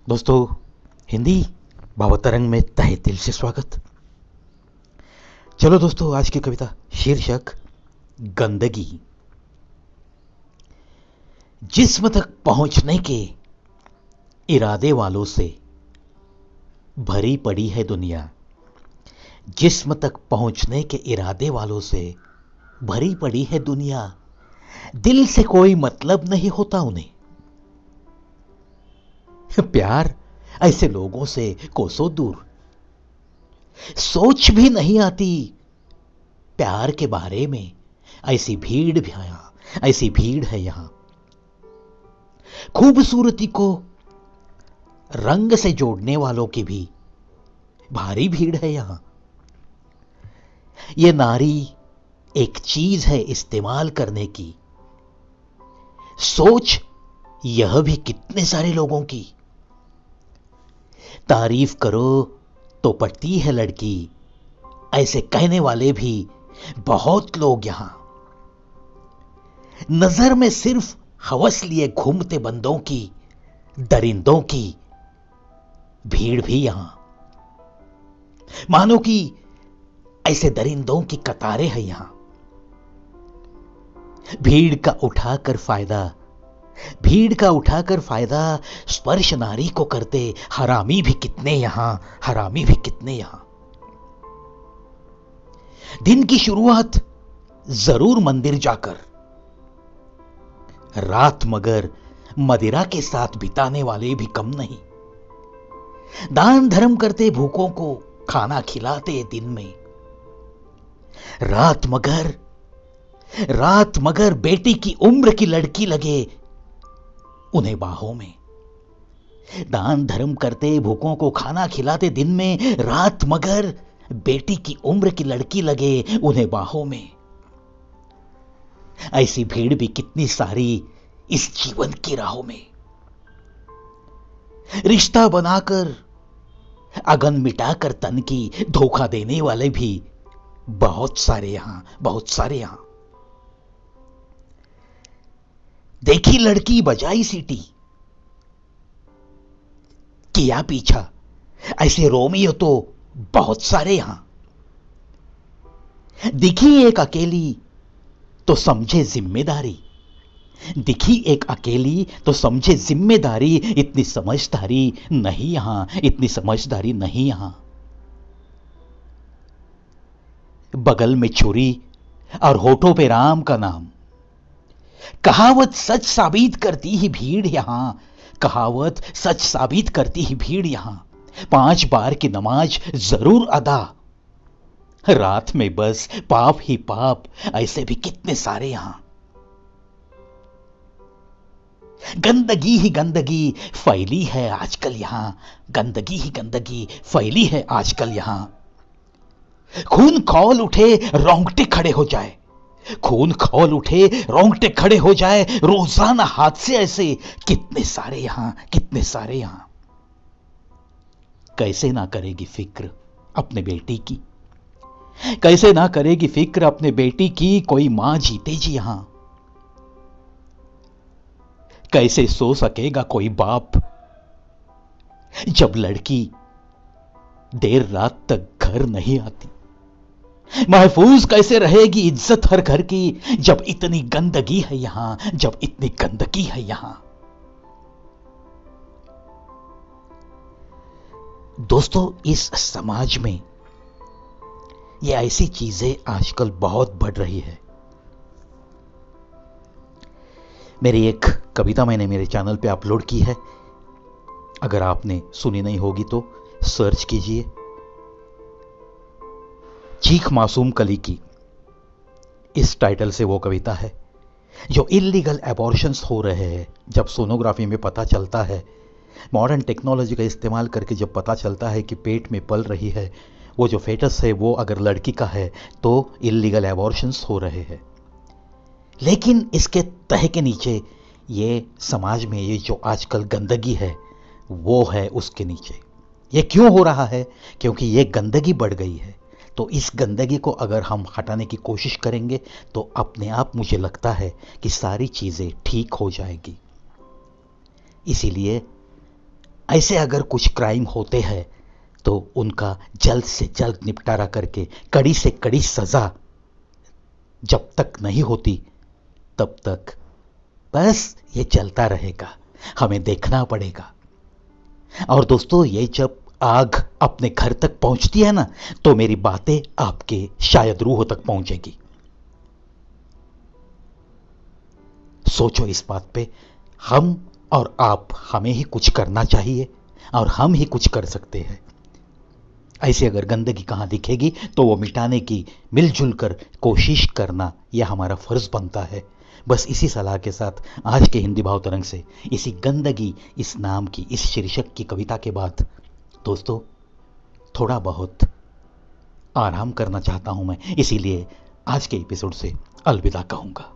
दोस्तों, हिंदी भावांतरंग में तहे दिल से स्वागत। चलो दोस्तों, आज की कविता शीर्षक गंदगी। जिस्म तक पहुंचने के इरादे वालों से भरी पड़ी है दुनिया। जिस्म तक पहुंचने के इरादे वालों से भरी पड़ी है दुनिया। दिल से कोई मतलब नहीं होता उन्हें। प्यार ऐसे लोगों से कोसों दूर। सोच भी नहीं आती प्यार के बारे में। ऐसी भीड़ भी यहां, ऐसी भीड़ है यहां। खूबसूरती को रंग से जोड़ने वालों की भी भारी भीड़ है यहां। ये नारी एक चीज है इस्तेमाल करने की। सोच यह भी कितने सारे लोगों की। तारीफ करो तो पटती है लड़की, ऐसे कहने वाले भी बहुत लोग यहां। नजर में सिर्फ हवस लिए घूमते बंदों की, दरिंदों की भीड़ भी यहां। मानो कि ऐसे दरिंदों की कतारें हैं यहां। भीड़ का उठाकर फायदा, भीड़ का उठाकर फायदा स्पर्श नारी को करते हरामी भी कितने यहां, हरामी भी कितने यहां। दिन की शुरुआत जरूर मंदिर जाकर, रात मगर मदिरा के साथ बिताने वाले भी कम नहीं। दान धर्म करते भूखों को खाना खिलाते दिन में। रात मगर बेटी की उम्र की लड़की लगे उन्हें बाहों में। दान धर्म करते भूखों को खाना खिलाते दिन में। रात मगर बेटी की उम्र की लड़की लगे उन्हें बाहों में। ऐसी भीड़ भी कितनी सारी इस जीवन की राहों में। रिश्ता बनाकर अगन मिटाकर तन की धोखा देने वाले भी बहुत सारे यहां, बहुत सारे यहां। देखी लड़की बजाई सीटी, किया पीछा, ऐसे रोमियो तो बहुत सारे यहां। दिखी एक अकेली तो समझे जिम्मेदारी, दिखी एक अकेली तो समझे जिम्मेदारी। इतनी समझदारी नहीं यहां, इतनी समझदारी नहीं यहां। बगल में छुरी और होठों पे राम का नाम, कहावत सच साबित करती ही भीड़ यहां। कहावत सच साबित करती ही भीड़ यहां। 5 बार की नमाज जरूर अदा, रात में बस पाप ही पाप, ऐसे भी कितने सारे यहां। गंदगी ही गंदगी फैली है आजकल यहां। गंदगी ही गंदगी फैली है आजकल यहां। खून खौल उठे रोंगटे खड़े हो जाए, खून खौल उठे रोंगटे खड़े हो जाए। रोजाना हादसे ऐसे कितने सारे यहां, कितने सारे यहां। कैसे ना करेगी फिक्र अपने बेटी की, कैसे ना करेगी फिक्र अपने बेटी की कोई मां जीते जी यहां। कैसे सो सकेगा कोई बाप जब लड़की देर रात तक घर नहीं आती। महफूज कैसे रहेगी इज्जत हर घर की जब इतनी गंदगी है यहां, जब इतनी गंदगी है यहां। दोस्तों, इस समाज में ये ऐसी चीजें आजकल बहुत बढ़ रही है। मेरी एक कविता मैंने मेरे चैनल पे अपलोड की है, अगर आपने सुनी नहीं होगी तो सर्च कीजिए। चीख मासूम कली की, इस टाइटल से वो कविता है। जो इल्लीगल एबॉर्शंस हो रहे हैं, जब सोनोग्राफी में पता चलता है, मॉडर्न टेक्नोलॉजी का इस्तेमाल करके जब पता चलता है कि पेट में पल रही है, वो जो फेटस है वो अगर लड़की का है तो इल्लीगल एबॉर्शंस हो रहे हैं। लेकिन इसके तह के नीचे ये समाज में ये जो आजकल गंदगी है वो है उसके नीचे। ये क्यों हो रहा है? क्योंकि ये गंदगी बढ़ गई है। तो इस गंदगी को अगर हम हटाने की कोशिश करेंगे तो अपने आप मुझे लगता है कि सारी चीज़ें ठीक हो जाएगी। इसीलिए ऐसे अगर कुछ क्राइम होते हैं तो उनका जल्द से जल्द निपटारा करके कड़ी से कड़ी सजा जब तक नहीं होती तब तक बस ये चलता रहेगा, हमें देखना पड़ेगा। और दोस्तों, ये जब आग अपने घर तक पहुंचती है ना, तो मेरी बातें आपके शायद रूह तक पहुंचेगी। सोचो इस बात पे, हम और आप, हमें ही कुछ करना चाहिए और हम ही कुछ कर सकते हैं। ऐसे अगर गंदगी कहाँ दिखेगी तो वो मिटाने की मिलजुल कर कोशिश करना यह हमारा फर्ज बनता है। बस इसी सलाह के साथ आज के हिंदी भाव तरंग से, इसी गंदगी इस नाम की, इस शीर्षक की कविता के बाद दोस्तों थोड़ा बहुत आराम करना चाहता हूं मैं, इसीलिए आज के एपिसोड से अलविदा कहूंगा।